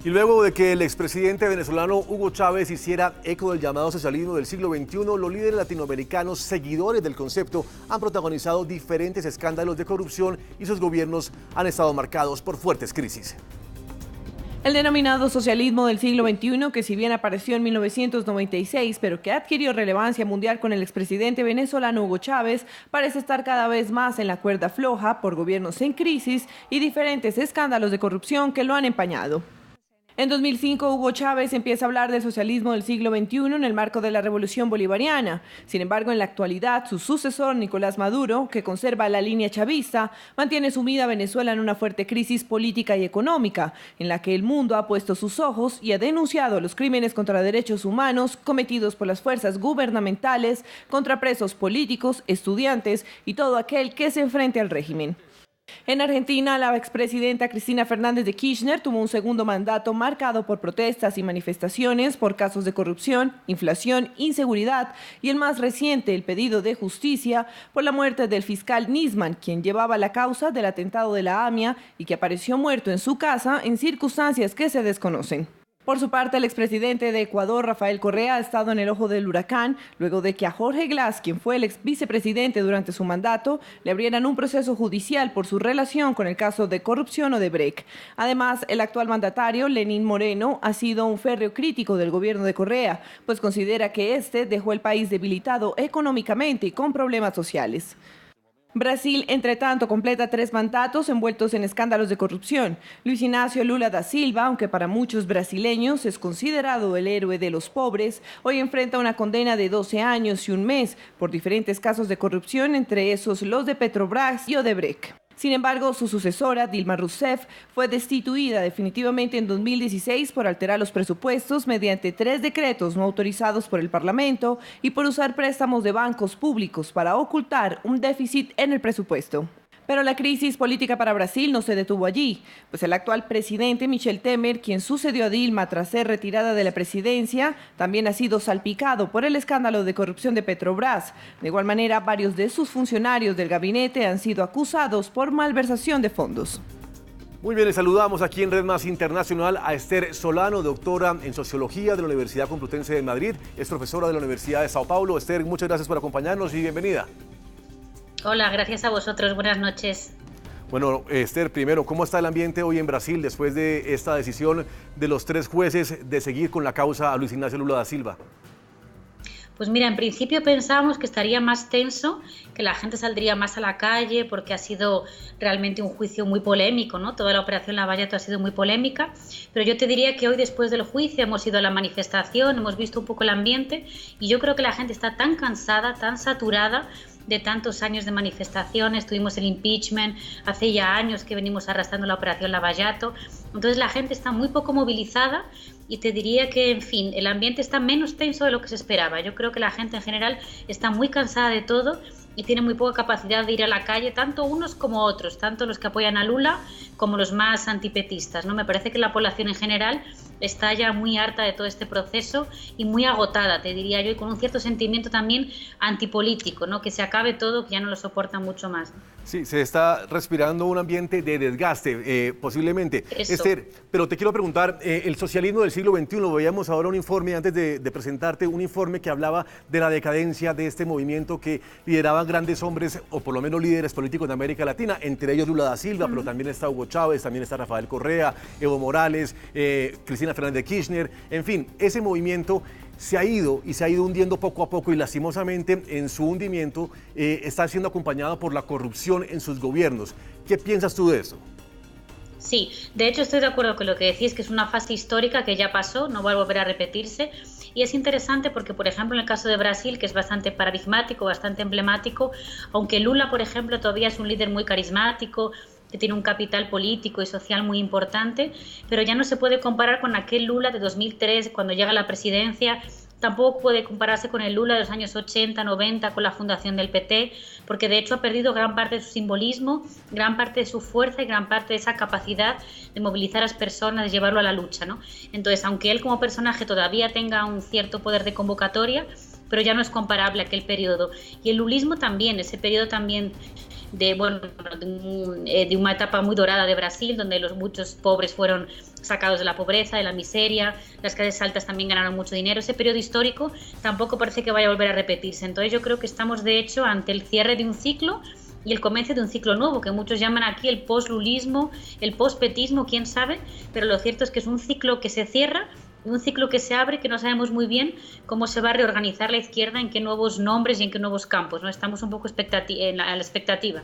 Y luego de que el expresidente venezolano Hugo Chávez hiciera eco del llamado socialismo del siglo XXI, los líderes latinoamericanos, seguidores del concepto, han protagonizado diferentes escándalos de corrupción y sus gobiernos han estado marcados por fuertes crisis. El denominado socialismo del siglo XXI, que si bien apareció en 1996, pero que adquirió relevancia mundial con el expresidente venezolano Hugo Chávez, parece estar cada vez más en la cuerda floja por gobiernos en crisis y diferentes escándalos de corrupción que lo han empañado. En 2005, Hugo Chávez empieza a hablar del socialismo del siglo XXI en el marco de la Revolución Bolivariana. Sin embargo, en la actualidad, su sucesor, Nicolás Maduro, que conserva la línea chavista, mantiene sumida a Venezuela en una fuerte crisis política y económica, en la que el mundo ha puesto sus ojos y ha denunciado los crímenes contra derechos humanos cometidos por las fuerzas gubernamentales contra presos políticos, estudiantes y todo aquel que se enfrente al régimen. En Argentina, la expresidenta Cristina Fernández de Kirchner tuvo un segundo mandato marcado por protestas y manifestaciones por casos de corrupción, inflación, inseguridad y el más reciente, el pedido de justicia por la muerte del fiscal Nisman, quien llevaba la causa del atentado de la AMIA y que apareció muerto en su casa en circunstancias que se desconocen. Por su parte, el expresidente de Ecuador, Rafael Correa, ha estado en el ojo del huracán luego de que a Jorge Glass, quien fue el ex vicepresidente durante su mandato, le abrieran un proceso judicial por su relación con el caso de corrupción Odebrecht. Además, el actual mandatario, Lenín Moreno, ha sido un férreo crítico del gobierno de Correa, pues considera que este dejó el país debilitado económicamente y con problemas sociales. Brasil, entre tanto, completa 3 mandatos envueltos en escándalos de corrupción. Luis Inácio Lula da Silva, aunque para muchos brasileños es considerado el héroe de los pobres, hoy enfrenta una condena de 12 años y un mes por diferentes casos de corrupción, entre esos los de Petrobras y Odebrecht. Sin embargo, su sucesora, Dilma Rousseff, fue destituida definitivamente en 2016 por alterar los presupuestos mediante 3 decretos no autorizados por el Parlamento y por usar préstamos de bancos públicos para ocultar un déficit en el presupuesto. Pero la crisis política para Brasil no se detuvo allí, pues el actual presidente Michel Temer, quien sucedió a Dilma tras ser retirada de la presidencia, también ha sido salpicado por el escándalo de corrupción de Petrobras. De igual manera, varios de sus funcionarios del gabinete han sido acusados por malversación de fondos. Muy bien, le saludamos aquí en Red Más Internacional a Esther Solano, doctora en Sociología de la Universidad Complutense de Madrid, es profesora de la Universidad de Sao Paulo. Esther, muchas gracias por acompañarnos y bienvenida. Hola, gracias a vosotros. Buenas noches. Bueno, Esther, primero, ¿cómo está el ambiente hoy en Brasil después de esta decisión de los 3 jueces de seguir con la causa a Luis Inácio Lula da Silva? Pues mira, en principio pensábamos que estaría más tenso, que la gente saldría más a la calle porque ha sido realmente un juicio muy polémico, ¿no? Toda la operación Lavallato ha sido muy polémica, pero yo te diría que hoy después del juicio hemos ido a la manifestación, hemos visto un poco el ambiente y yo creo que la gente está tan cansada, tan saturada de tantos años de manifestaciones, tuvimos el impeachment, hace ya años que venimos arrastrando la operación Lavallato, entonces la gente está muy poco movilizada y te diría que, en fin, el ambiente está menos tenso de lo que se esperaba. Yo creo que la gente en general está muy cansada de todo y tiene muy poca capacidad de ir a la calle, tanto unos como otros, tanto los que apoyan a Lula como los más antipetistas, ¿no? Me parece que la población en general está ya muy harta de todo este proceso y muy agotada, te diría yo, y con un cierto sentimiento también antipolítico, ¿no? Que se acabe todo, que ya no lo soportan mucho más. Sí, se está respirando un ambiente de desgaste, posiblemente. Eso. Esther, pero te quiero preguntar, el socialismo del siglo XXI, veíamos ahora un informe, antes de presentarte, un informe que hablaba de la decadencia de este movimiento que lideraban grandes hombres, o por lo menos líderes políticos de América Latina, entre ellos Lula da Silva, pero también está Hugo Chávez, también está Rafael Correa, Evo Morales, Cristina Fernández de Kirchner, en fin, ese movimiento se ha ido y se ha ido hundiendo poco a poco y lastimosamente en su hundimiento está siendo acompañado por la corrupción en sus gobiernos. ¿Qué piensas tú de eso? Sí, de hecho estoy de acuerdo con lo que decís, que es una fase histórica que ya pasó, no va a volver a repetirse. Y es interesante porque, por ejemplo, en el caso de Brasil, que es bastante paradigmático, bastante emblemático, aunque Lula, por ejemplo, todavía es un líder muy carismático, que tiene un capital político y social muy importante, pero ya no se puede comparar con aquel Lula de 2003, cuando llega a la presidencia. Tampoco puede compararse con el Lula de los años 80, 90, con la fundación del PT, porque de hecho ha perdido gran parte de su simbolismo, gran parte de su fuerza y gran parte de esa capacidad de movilizar a las personas, de llevarlo a la lucha, ¿no? Entonces, aunque él como personaje todavía tenga un cierto poder de convocatoria, pero ya no es comparable a aquel periodo. Y el lulismo también, ese periodo también de una etapa muy dorada de Brasil, donde los muchos pobres fueron sacados de la pobreza, de la miseria, las clases altas también ganaron mucho dinero. Ese periodo histórico tampoco parece que vaya a volver a repetirse. Entonces yo creo que estamos de hecho ante el cierre de un ciclo y el comienzo de un ciclo nuevo, que muchos llaman aquí el post-lulismo, el post-petismo, quién sabe, pero lo cierto es que es un ciclo que se cierra, un ciclo que se abre, que no sabemos muy bien cómo se va a reorganizar la izquierda, en qué nuevos nombres y en qué nuevos campos, ¿no? Estamos un poco a la expectativa.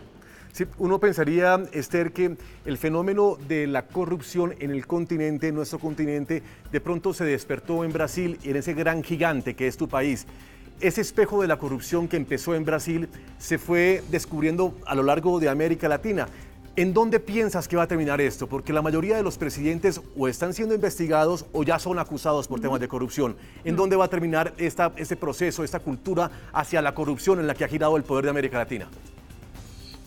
Sí, uno pensaría, Esther, que el fenómeno de la corrupción en el continente, en nuestro continente, de pronto se despertó en Brasil, en ese gran gigante que es tu país. Ese espejo de la corrupción que empezó en Brasil se fue descubriendo a lo largo de América Latina. ¿En dónde piensas que va a terminar esto? Porque la mayoría de los presidentes o están siendo investigados o ya son acusados por temas de corrupción. ¿En dónde va a terminar este proceso, esta cultura hacia la corrupción en la que ha girado el poder de América Latina?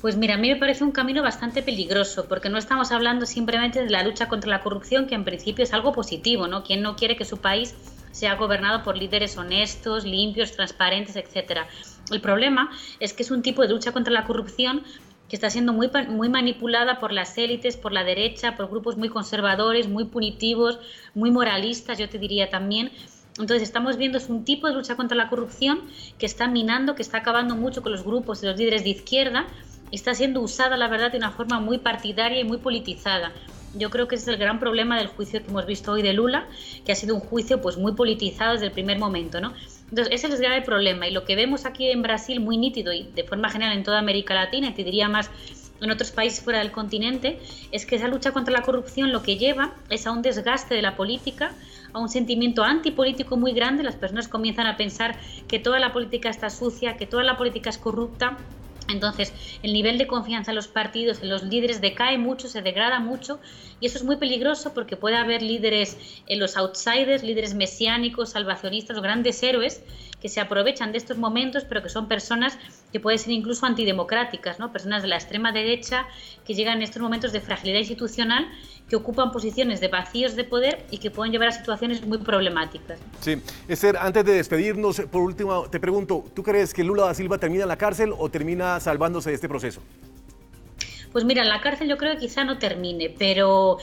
Pues mira, a mí me parece un camino bastante peligroso, porque no estamos hablando simplemente de la lucha contra la corrupción, que en principio es algo positivo, ¿no? ¿Quién no quiere que su país sea gobernado por líderes honestos, limpios, transparentes, etcétera? El problema es que es un tipo de lucha contra la corrupción que está siendo muy manipulada por las élites, por la derecha, por grupos muy conservadores, muy punitivos, muy moralistas, yo te diría también. Entonces estamos viendo es un tipo de lucha contra la corrupción que está minando, que está acabando mucho con los grupos y los líderes de izquierda, y está siendo usada, la verdad, de una forma muy partidaria y muy politizada. Yo creo que ese es el gran problema del juicio que hemos visto hoy de Lula, que ha sido un juicio pues muy politizado desde el primer momento, ¿no? Entonces, ese es el grave problema. Y lo que vemos aquí en Brasil, muy nítido y de forma general en toda América Latina, y te diría más en otros países fuera del continente, es que esa lucha contra la corrupción lo que lleva es a un desgaste de la política, a un sentimiento antipolítico muy grande. Las personas comienzan a pensar que toda la política está sucia, que toda la política es corrupta. Entonces, el nivel de confianza en los partidos, en los líderes, decae mucho, se degrada mucho, y eso es muy peligroso porque puede haber líderes, los outsiders, líderes mesiánicos, salvacionistas, los grandes héroes, que se aprovechan de estos momentos, pero que son personas que pueden ser incluso antidemocráticas, ¿no? Personas de la extrema derecha que llegan en estos momentos de fragilidad institucional, que ocupan posiciones de vacíos de poder y que pueden llevar a situaciones muy problemáticas. Sí. Esther, antes de despedirnos, por último, te pregunto, ¿tú crees que Lula da Silva termina en la cárcel o termina salvándose de este proceso? Pues mira, en la cárcel yo creo que quizá no termine, pero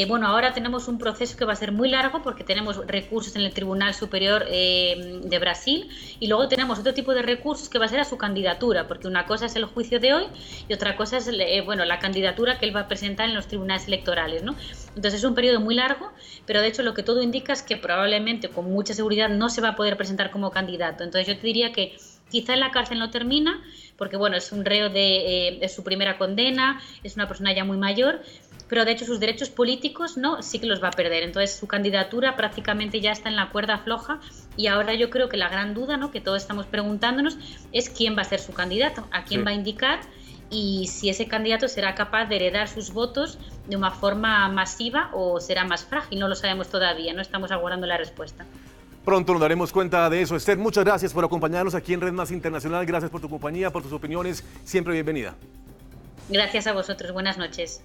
bueno, ahora tenemos un proceso que va a ser muy largo porque tenemos recursos en el Tribunal Superior de Brasil, y luego tenemos otro tipo de recursos que va a ser a su candidatura, porque una cosa es el juicio de hoy y otra cosa es bueno, la candidatura que él va a presentar en los tribunales electorales, ¿no? Entonces es un periodo muy largo, pero de hecho lo que todo indica es que probablemente con mucha seguridad no se va a poder presentar como candidato. Entonces yo te diría que quizá en la cárcel no termina, porque bueno, es un reo de su primera condena, es una persona ya muy mayor, pero de hecho sus derechos políticos no, sí que los va a perder. Entonces su candidatura prácticamente ya está en la cuerda floja, y ahora yo creo que la gran duda, ¿no?, que todos estamos preguntándonos es quién va a ser su candidato, a quién va a indicar, y si ese candidato será capaz de heredar sus votos de una forma masiva o será más frágil. No lo sabemos todavía, no estamos aguardando la respuesta. Pronto nos daremos cuenta de eso. Esther, muchas gracias por acompañarnos aquí en Red Más Internacional. Gracias por tu compañía, por tus opiniones. Siempre bienvenida. Gracias a vosotros. Buenas noches.